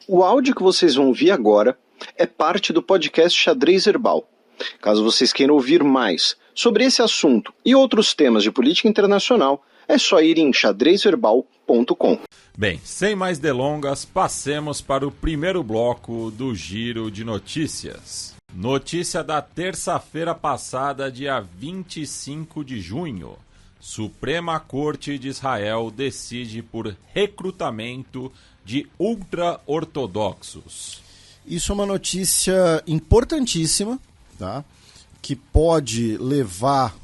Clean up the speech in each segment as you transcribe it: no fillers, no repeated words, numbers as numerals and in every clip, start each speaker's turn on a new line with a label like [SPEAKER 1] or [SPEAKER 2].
[SPEAKER 1] O áudio que vocês vão ouvir agora é parte do podcast Xadrez Herbal. Caso vocês queiram ouvir mais sobre esse assunto e outros temas de política internacional, é só ir em xadrezherbal.com.
[SPEAKER 2] Bem, sem mais delongas, passemos para o primeiro bloco do Giro de Notícias. Notícia da terça-feira passada, dia 25 de junho. Suprema Corte de Israel decide por recrutamento de ultra-ortodoxos.
[SPEAKER 3] Isso é uma notícia importantíssima, tá? Que pode levar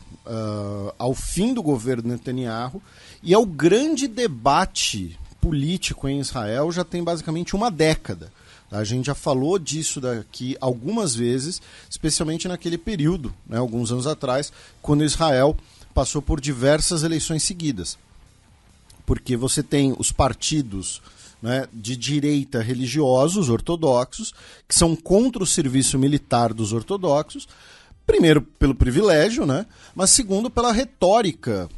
[SPEAKER 3] ao fim do governo Netanyahu e ao grande debate político em Israel já tem basicamente uma década. A gente já falou disso daqui algumas vezes, especialmente naquele período, né, alguns anos atrás, quando Israel passou por diversas eleições seguidas. Porque você tem os partidos, né, de direita religiosos, ortodoxos, que são contra o serviço militar dos ortodoxos, primeiro pelo privilégio, né, mas segundo pela retórica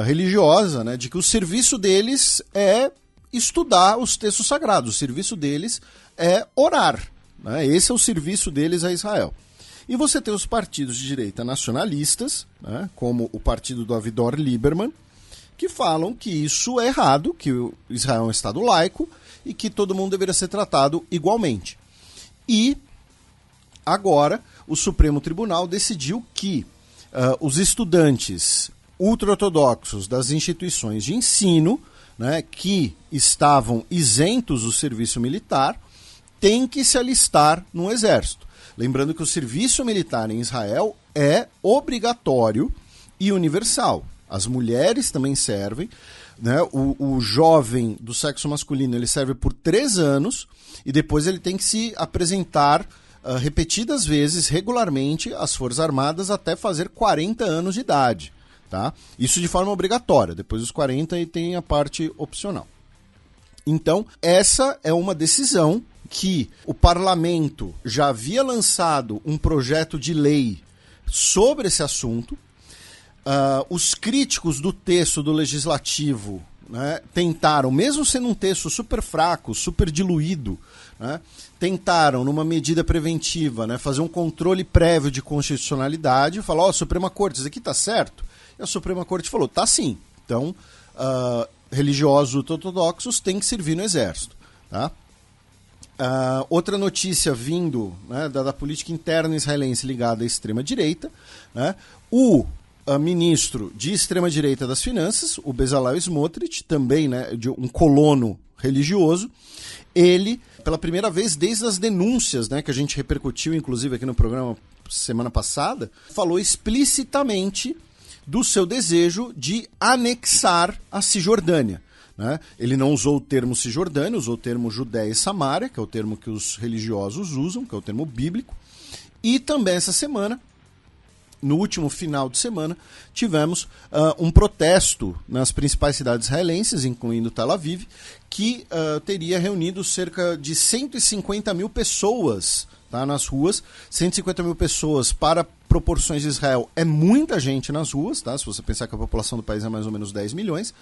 [SPEAKER 3] religiosa, né, de que o serviço deles é estudar os textos sagrados, o serviço deles é orar, né, esse é o serviço deles a Israel. E você tem os partidos de direita nacionalistas, né, como o partido do Avigdor Lieberman, que falam que isso é errado, que Israel é um Estado laico e que todo mundo deveria ser tratado igualmente. E agora o Supremo Tribunal decidiu que os estudantes ultra-ortodoxos das instituições de ensino, né, que estavam isentos do serviço militar, têm que se alistar no exército. Lembrando que o serviço militar em Israel é obrigatório e universal. As mulheres também servem, né? O jovem do sexo masculino ele serve por 3 anos e depois ele tem que se apresentar repetidas vezes, regularmente, às Forças Armadas até fazer 40 anos de idade. Tá? Isso de forma obrigatória, depois dos 40 e tem a parte opcional. Então, essa é uma decisão que o parlamento já havia lançado um projeto de lei sobre esse assunto. Os críticos do texto do legislativo, né, tentaram, mesmo sendo um texto super fraco, super diluído, né, tentaram, numa medida preventiva, né, fazer um controle prévio de constitucionalidade e falar, Suprema Corte, isso aqui está certo? E a Suprema Corte falou, tá sim. Então, religiosos ortodoxos têm que servir no exército. Tá? Outra notícia vindo, né, da política interna israelense ligada à extrema-direita, né, o ministro de extrema-direita das finanças, o Bezalel Smotrich, também, né, de um colono religioso, ele, pela primeira vez desde as denúncias, né, que a gente repercutiu, inclusive, aqui no programa semana passada, falou explicitamente do seu desejo de anexar a Cisjordânia. Né? Ele não usou o termo Cisjordânia, usou o termo Judéia e Samária, que é o termo que os religiosos usam, que é o termo bíblico. E também essa semana, no último final de semana, tivemos um protesto nas principais cidades israelenses, incluindo Tel Aviv, que teria reunido cerca de 150 mil pessoas, tá, nas ruas. 150 mil pessoas para proporções de Israel é muita gente nas ruas, tá? Se você pensar que a população do país é mais ou menos 10 milhões,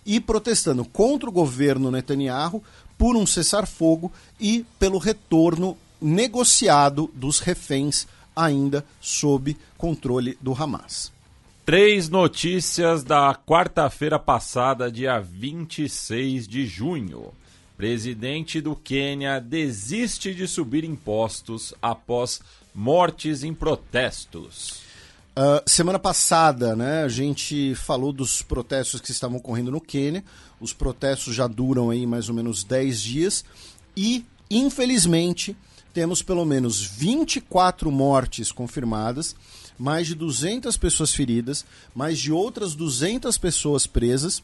[SPEAKER 3] e protestando contra o governo Netanyahu por um cessar-fogo e pelo retorno negociado dos reféns ainda sob controle do Hamas.
[SPEAKER 2] 3 notícias da quarta-feira passada, dia 26 de junho. Presidente do Quênia desiste de subir impostos após mortes em protestos.
[SPEAKER 3] Semana passada, né, a gente falou dos protestos que estavam ocorrendo no Quênia. Os protestos já duram aí mais ou menos 10 dias e, infelizmente, temos pelo menos 24 mortes confirmadas, mais de 200 pessoas feridas, mais de outras 200 pessoas presas.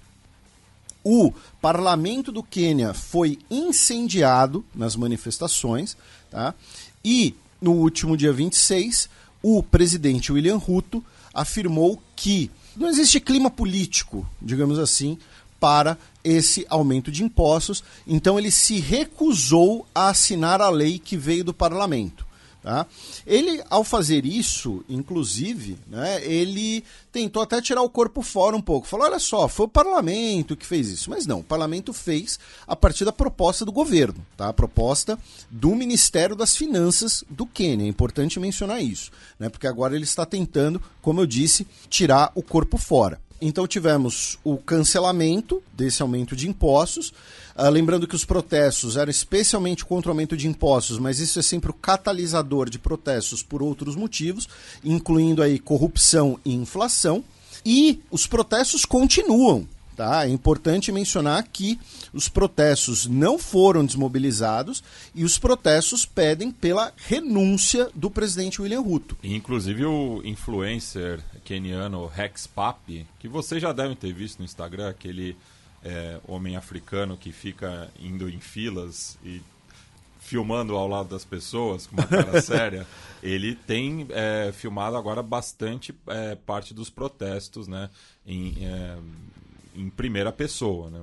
[SPEAKER 3] O parlamento do Quênia foi incendiado nas manifestações, tá? E no último dia 26, o presidente William Ruto afirmou que não existe clima político, digamos assim, para esse aumento de impostos. Então ele se recusou a assinar a lei que veio do parlamento. Tá? Ele, ao fazer isso, inclusive, né, ele tentou até tirar o corpo fora um pouco. Falou, olha só, foi o parlamento que fez isso. Mas não, o parlamento fez a partir da proposta do governo, tá? A proposta do Ministério das Finanças do Quênia. É importante mencionar isso, né, porque agora ele está tentando, como eu disse, tirar o corpo fora. Então tivemos o cancelamento desse aumento de impostos, lembrando que os protestos eram especialmente contra o aumento de impostos, mas isso é sempre o catalisador de protestos por outros motivos, incluindo aí corrupção e inflação, e os protestos continuam. Tá? É importante mencionar que os protestos não foram desmobilizados e os protestos pedem pela renúncia do presidente William Ruto.
[SPEAKER 2] Inclusive o influencer queniano Rex Papi, que vocês já devem ter visto no Instagram, aquele homem africano que fica indo em filas e filmando ao lado das pessoas com uma cara séria, ele tem filmado agora bastante parte dos protestos, né, em primeira pessoa, né?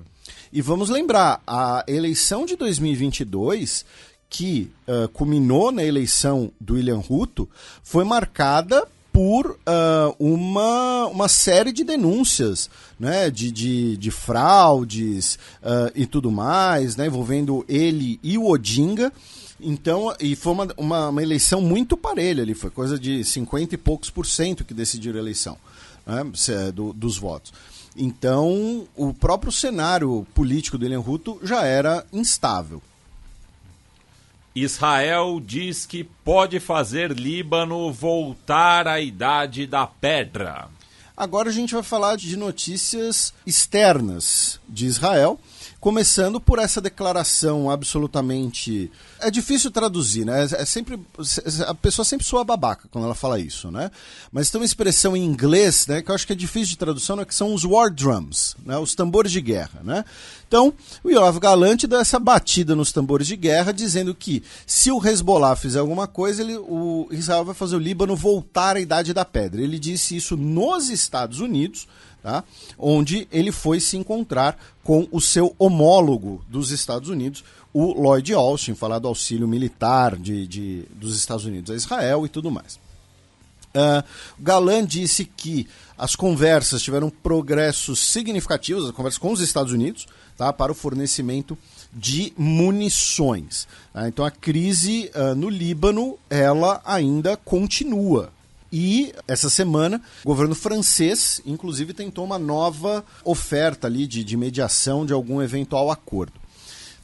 [SPEAKER 3] E vamos lembrar, a eleição de 2022, que culminou na eleição do William Ruto, foi marcada por uma série de denúncias, né, de fraudes e tudo mais, né, envolvendo ele e o Odinga. Então, e foi uma eleição muito parelha ali, foi coisa de 50 e poucos % que decidiram a eleição, né, dos votos. Então, o próprio cenário político do William Ruto já era instável.
[SPEAKER 2] Israel diz que pode fazer Líbano voltar à Idade da Pedra.
[SPEAKER 3] Agora a gente vai falar de notícias externas de Israel, começando por essa declaração absolutamente... É difícil traduzir, né? A pessoa sempre soa babaca quando ela fala isso, né? Mas tem uma expressão em inglês, né, que eu acho que é difícil de tradução, né, que são os war drums, né, os tambores de guerra, né? Então, o Yoav Gallant dá essa batida nos tambores de guerra, dizendo que se o Hezbollah fizer alguma coisa, o Israel vai fazer o Líbano voltar à Idade da Pedra. Ele disse isso nos Estados Unidos, tá? Onde ele foi se encontrar com o seu homólogo dos Estados Unidos, o Lloyd Austin, falar do auxílio militar dos Estados Unidos a Israel e tudo mais. Gallant disse que as conversas tiveram progressos significativos, as conversas com os Estados Unidos, tá, para o fornecimento de munições. Tá? Então a crise no Líbano, ela ainda continua. E essa semana, o governo francês, inclusive, tentou uma nova oferta ali de mediação de algum eventual acordo.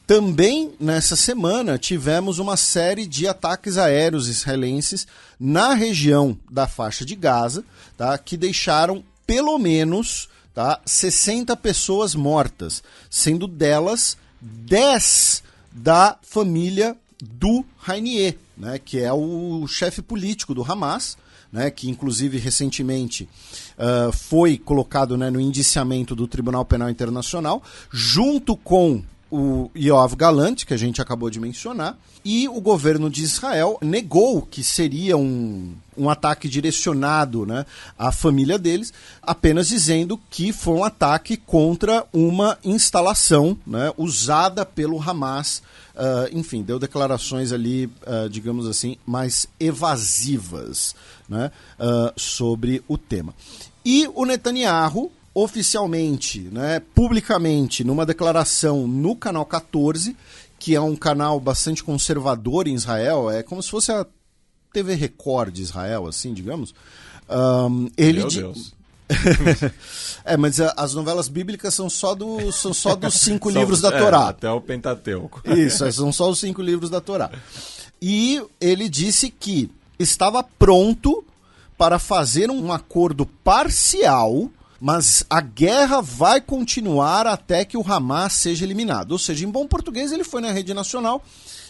[SPEAKER 3] Também nessa semana tivemos uma série de ataques aéreos israelenses na região da faixa de Gaza, tá, que deixaram pelo menos, tá, 60 pessoas mortas, sendo delas 10 da família do Haniyeh, né, que é o chefe político do Hamas, né, que inclusive recentemente foi colocado, né, no indiciamento do Tribunal Penal Internacional, junto com o Yoav Gallant, que a gente acabou de mencionar, e o governo de Israel negou que seria um ataque direcionado, né, à família deles, apenas dizendo que foi um ataque contra uma instalação, né, usada pelo Hamas. Enfim, deu declarações ali, digamos assim, mais evasivas, né, sobre o tema. E o Netanyahu, oficialmente, né, publicamente, numa declaração no Canal 14, que é um canal bastante conservador em Israel, é como se fosse a TV Record de Israel, assim, digamos.
[SPEAKER 2] Meu Deus.
[SPEAKER 3] Mas as novelas bíblicas são só dos 5 livros da Torá.
[SPEAKER 2] Até o Pentateuco.
[SPEAKER 3] Isso, são só os 5 livros da Torá. E ele disse que estava pronto para fazer um acordo parcial, mas a guerra vai continuar até que o Hamas seja eliminado. Ou seja, em bom português, ele foi na rede nacional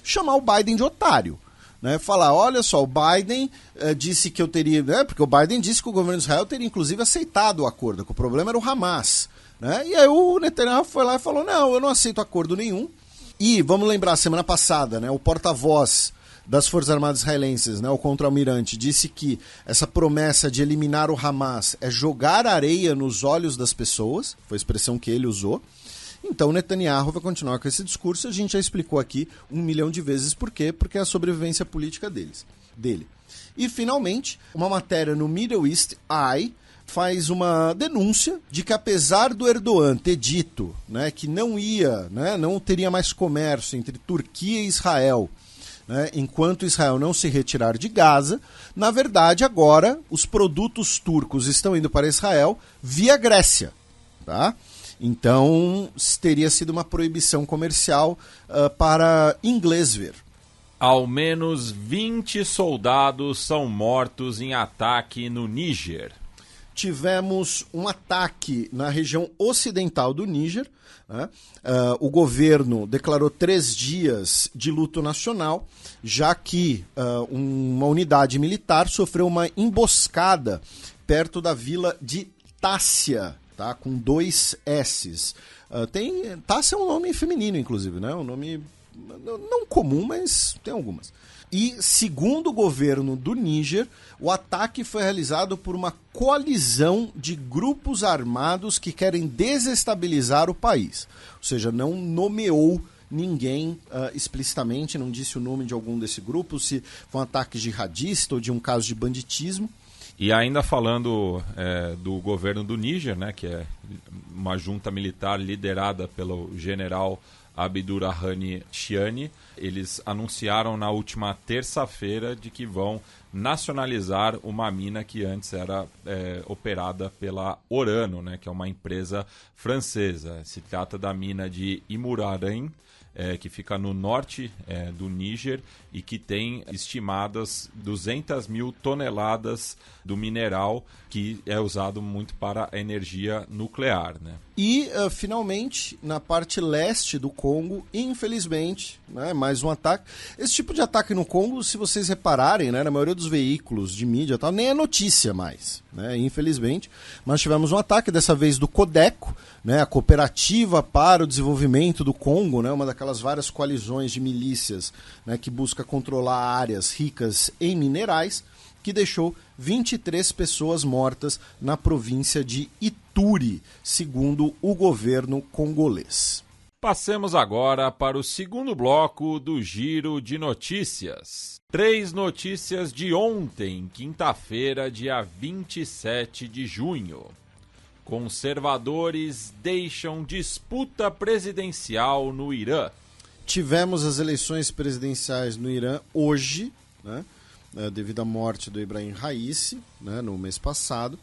[SPEAKER 3] chamar o Biden de otário. Né, falar, olha só, o Biden disse que eu teria... porque o Biden disse que o governo de Israel teria inclusive aceitado o acordo, que o problema era o Hamas. Né, e aí o Netanyahu foi lá e falou, não, eu não aceito acordo nenhum. E, vamos lembrar, semana passada, né, o porta-voz das Forças Armadas Israelenses, né, o contra-almirante, disse que essa promessa de eliminar o Hamas é jogar areia nos olhos das pessoas, foi a expressão que ele usou. Então Netanyahu vai continuar com esse discurso. A gente já explicou aqui 1 milhão de vezes por quê, porque é a sobrevivência política dele. E, finalmente, uma matéria no Middle East Eye faz uma denúncia de que, apesar do Erdogan ter dito, né, que não teria mais comércio entre Turquia e Israel, né, enquanto Israel não se retirar de Gaza, na verdade agora os produtos turcos estão indo para Israel via Grécia. Tá? Então teria sido uma proibição comercial para inglês ver.
[SPEAKER 2] Ao menos 20 soldados são mortos em ataque no Níger.
[SPEAKER 3] Tivemos um ataque na região ocidental do Níger. Né? O governo declarou 3 dias de luto nacional, já que uma unidade militar sofreu uma emboscada perto da vila de Tássia, tá? Com 2 S's. Tássia é um nome feminino, inclusive, né? Um nome não comum, mas tem algumas. E, segundo o governo do Níger, o ataque foi realizado por uma coalizão de grupos armados que querem desestabilizar o país. Ou seja, não nomeou ninguém explicitamente, não disse o nome de algum desse grupo, se foi um ataque jihadista ou de um caso de banditismo.
[SPEAKER 2] E ainda falando do governo do Níger, né, que é uma junta militar liderada pelo general Abdurrahmane Chiani, eles anunciaram na última terça-feira de que vão nacionalizar uma mina que antes era operada pela Orano, né, que é uma empresa francesa. Se trata da mina de Imurarém, que fica no norte do Níger e que tem estimadas 200 mil toneladas do mineral que é usado muito para a energia nuclear, né?
[SPEAKER 3] E, finalmente, na parte leste do Congo, infelizmente, né, mais um ataque. Esse tipo de ataque no Congo, se vocês repararem, né, na maioria dos veículos de mídia, tal, nem é notícia mais, né, infelizmente. Mas tivemos um ataque, dessa vez do Codeco, né, a Cooperativa para o Desenvolvimento do Congo, né, uma daquelas várias coalizões de milícias, né, que busca controlar áreas ricas em minerais, que deixou 23 pessoas mortas na província de Ituri, segundo o governo congolês.
[SPEAKER 2] Passemos agora para o segundo bloco do Giro de Notícias. 3 notícias de ontem, quinta-feira, dia 27 de junho. Conservadores deixam disputa presidencial no Irã.
[SPEAKER 3] Tivemos as eleições presidenciais no Irã hoje, né? Devido à morte do Ibrahim Raisi, né, no mês passado.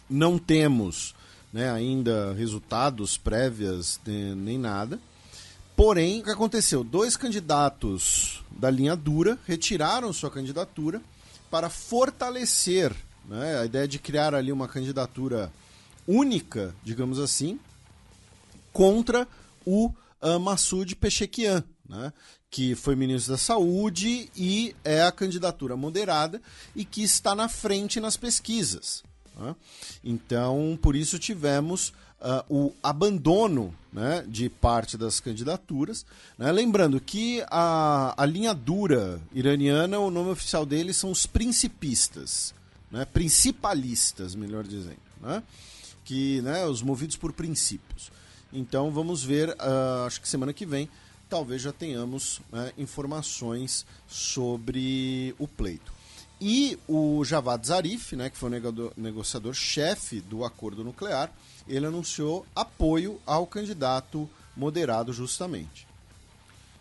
[SPEAKER 3] Não temos, né, ainda resultados prévios nem nada. Porém, o que aconteceu? 2 candidatos da linha dura retiraram sua candidatura para fortalecer, né, a ideia de criar ali uma candidatura única, digamos assim, contra o Massoud Pezeshkian, né, que foi ministro da Saúde e é a candidatura moderada e que está na frente nas pesquisas. Né? Então, por isso tivemos o abandono, né, de parte das candidaturas. Né? Lembrando que a linha dura iraniana, o nome oficial deles são os principistas, né? Principalistas, melhor dizendo, né? Que, né, os movidos por princípios. Então, vamos ver, acho que semana que vem, talvez já tenhamos, né, informações sobre o pleito. E o Javad Zarif, né, que foi o negociador-chefe do acordo nuclear, ele anunciou apoio ao candidato moderado justamente.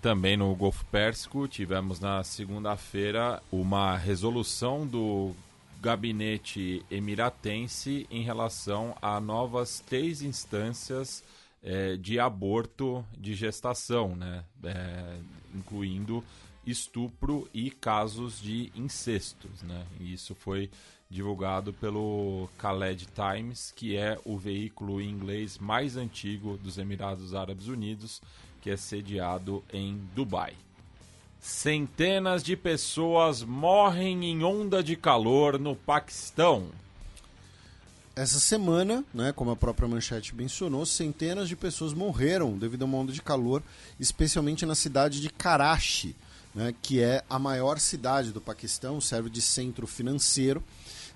[SPEAKER 2] Também no Golfo Pérsico tivemos na segunda-feira uma resolução do gabinete emiratense em relação a novas 3 instâncias de aborto de gestação, né? Incluindo estupro e casos de incestos, né? E isso foi divulgado pelo Khaled Times, que é o veículo em inglês mais antigo dos Emirados Árabes Unidos, que é sediado em Dubai. Centenas de pessoas morrem em onda de calor no Paquistão.
[SPEAKER 3] Essa semana, né, como a própria manchete mencionou, centenas de pessoas morreram devido a uma onda de calor, especialmente na cidade de Karachi, né, que é a maior cidade do Paquistão, serve de centro financeiro,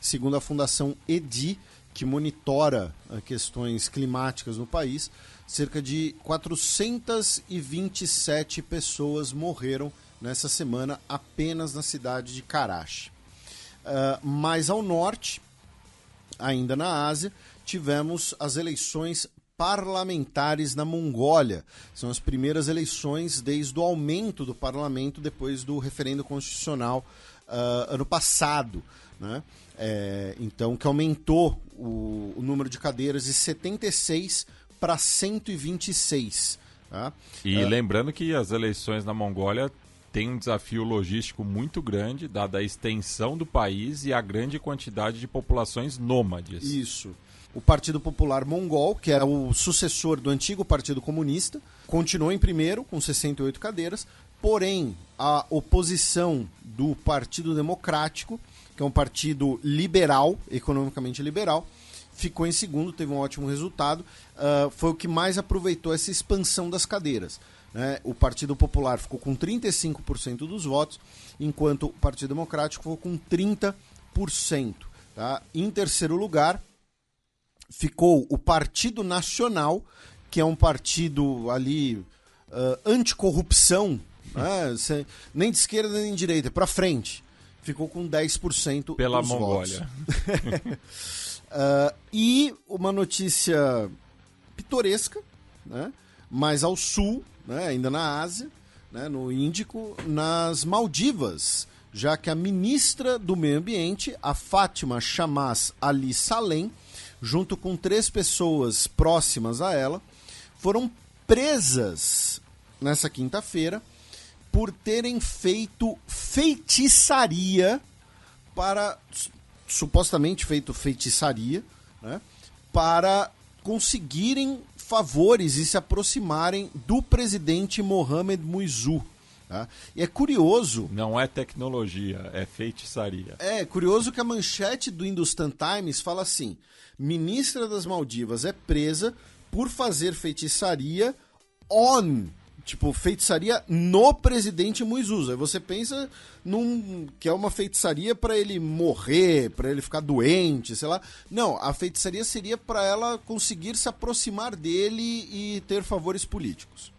[SPEAKER 3] segundo a Fundação EDI, que monitora questões climáticas no país. cerca de 427 pessoas morreram nessa semana apenas na cidade de Karachi. Mais ao norte, ainda na Ásia, tivemos as eleições parlamentares na Mongólia. São as primeiras eleições desde o aumento do parlamento depois do referendo constitucional ano passado, né? Então, que aumentou o número de cadeiras de 76 para 126. Tá?
[SPEAKER 2] E lembrando que as eleições na Mongólia têm um desafio logístico muito grande, dada a extensão do país e a grande quantidade de populações nômades.
[SPEAKER 3] Isso. O Partido Popular Mongol, que era o sucessor do antigo Partido Comunista, continuou em primeiro, com 68 cadeiras, porém a oposição do Partido Democrático, que é um partido liberal, economicamente liberal, ficou em segundo, teve um ótimo resultado, foi o que mais aproveitou essa expansão das cadeiras. Né? O Partido Popular ficou com 35% dos votos, enquanto o Partido Democrático ficou com 30%. Tá? Em terceiro lugar, ficou o Partido Nacional, que é um partido ali anticorrupção, né? Nem de esquerda nem de direita, para frente. Ficou com 10%
[SPEAKER 2] pela
[SPEAKER 3] dos
[SPEAKER 2] Mongólia.
[SPEAKER 3] Votos. E uma notícia pitoresca, né? Mais ao sul, né? Ainda na Ásia, né? No Índico, nas Maldivas, já que a ministra do Meio Ambiente, a Fátima Shammas Ali Salem, junto com 3 pessoas próximas a ela, foram presas nessa quinta-feira por terem feito feitiçaria supostamente feito feitiçaria, né, para conseguirem favores e se aproximarem do presidente Mohamed Muizzu. Tá? E é curioso...
[SPEAKER 2] Não é tecnologia, é feitiçaria.
[SPEAKER 3] É curioso que a manchete do Hindustan Times fala assim: ministra das Maldivas é presa por fazer feitiçaria feitiçaria no presidente Muizzu. Aí você pensa que é uma feitiçaria para ele morrer, para ele ficar doente, sei lá. Não, a feitiçaria seria para ela conseguir se aproximar dele e ter favores políticos.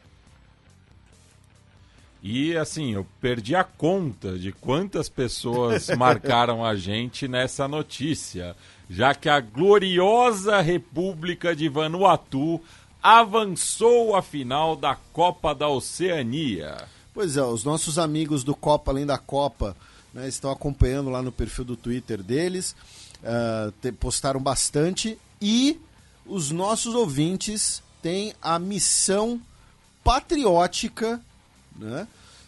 [SPEAKER 2] E assim, eu perdi a conta de quantas pessoas marcaram a gente nessa notícia, já que a gloriosa República de Vanuatu avançou à final da Copa da Oceania.
[SPEAKER 3] Pois é, os nossos amigos do Copa Além da Copa, né, estão acompanhando lá no perfil do Twitter deles, postaram bastante, e os nossos ouvintes têm a missão patriótica, né,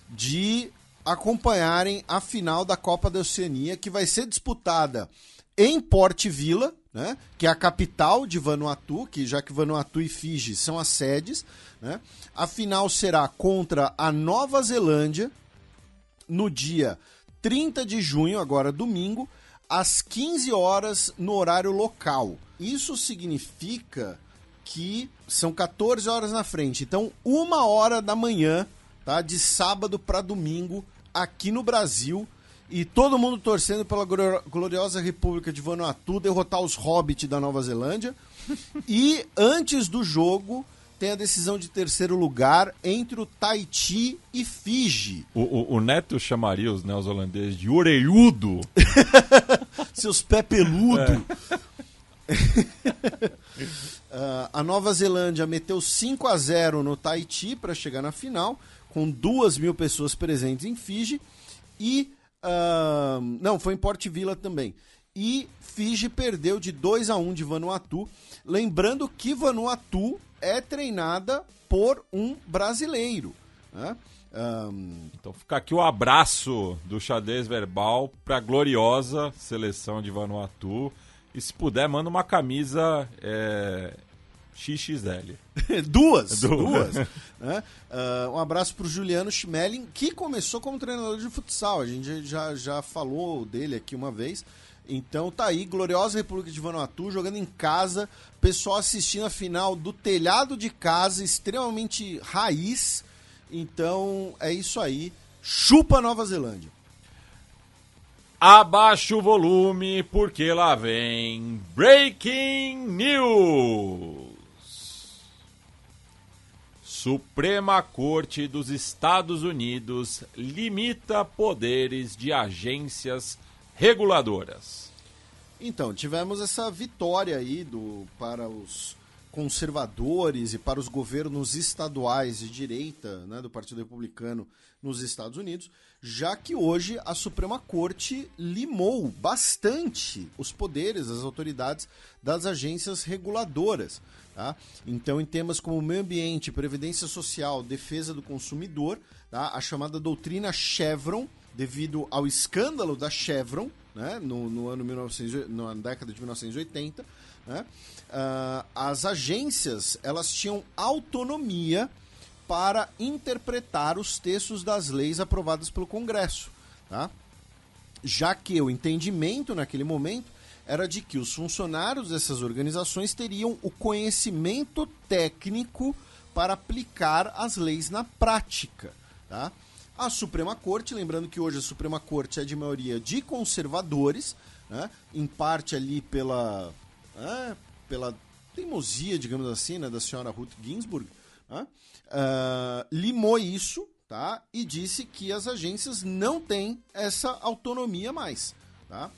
[SPEAKER 3] de acompanharem a final da Copa da Oceania, que vai ser disputada em Port Vila, né, que é a capital de Vanuatu, já que Vanuatu e Fiji são as sedes, né. A final será contra a Nova Zelândia no dia 30 de junho, agora domingo, às 15 horas no horário local. Isso significa que são 14 horas na frente, então 1h da manhã, tá, de sábado para domingo aqui no Brasil. E todo mundo torcendo pela gloriosa República de Vanuatu derrotar os Hobbit da Nova Zelândia. E antes do jogo tem a decisão de terceiro lugar entre o Tahiti e Fiji.
[SPEAKER 2] O Neto chamaria os neozelandeses de orelhudo.
[SPEAKER 3] Seus pé peludo. A Nova Zelândia meteu 5-0 no Tahiti para chegar na final, com 2.000 pessoas presentes em Fiji. E não, foi em Port Vila também. E Fiji perdeu de 2-1 de Vanuatu. Lembrando que Vanuatu é treinada por um brasileiro, né?
[SPEAKER 2] Então fica aqui o abraço do Xadrez Verbal para a gloriosa seleção de Vanuatu. E se puder, manda uma camisa XXL.
[SPEAKER 3] Duas. Né? Um abraço para o Juliano Schmeling, que começou como treinador de futsal. A gente já falou dele aqui uma vez. Então tá aí, gloriosa República de Vanuatu, jogando em casa, pessoal assistindo a final do telhado de casa, extremamente raiz. Então é isso aí, chupa Nova Zelândia.
[SPEAKER 2] Abaixa o volume, porque lá vem Breaking News. Suprema Corte dos Estados Unidos limita poderes de agências reguladoras.
[SPEAKER 3] Então, tivemos essa vitória aí para os conservadores e para os governos estaduais de direita, né, do Partido Republicano nos Estados Unidos, já que hoje a Suprema Corte limou bastante os poderes, as autoridades das agências reguladoras. Tá? Então, em temas como meio ambiente, previdência social, defesa do consumidor, tá? A chamada doutrina Chevron, devido ao escândalo da Chevron, né, na década de 1980, né, as agências elas tinham autonomia para interpretar os textos das leis aprovadas pelo Congresso, tá? Já que o entendimento naquele momento era de que os funcionários dessas organizações teriam o conhecimento técnico para aplicar as leis na prática, tá? A Suprema Corte, lembrando que hoje a Suprema Corte é de maioria de conservadores, né, em parte ali pela teimosia, digamos assim, né, da senhora Ruth Ginsburg, né, limou isso, tá, e disse que as agências não têm essa autonomia mais. Tá?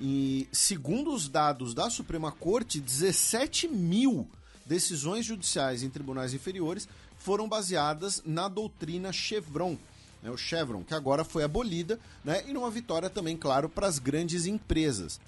[SPEAKER 3] E segundo os dados da Suprema Corte, 17 mil decisões judiciais em tribunais inferiores foram baseadas na doutrina Chevron, né, o Chevron, que agora foi abolida, né, e numa vitória também, claro, para as grandes empresas.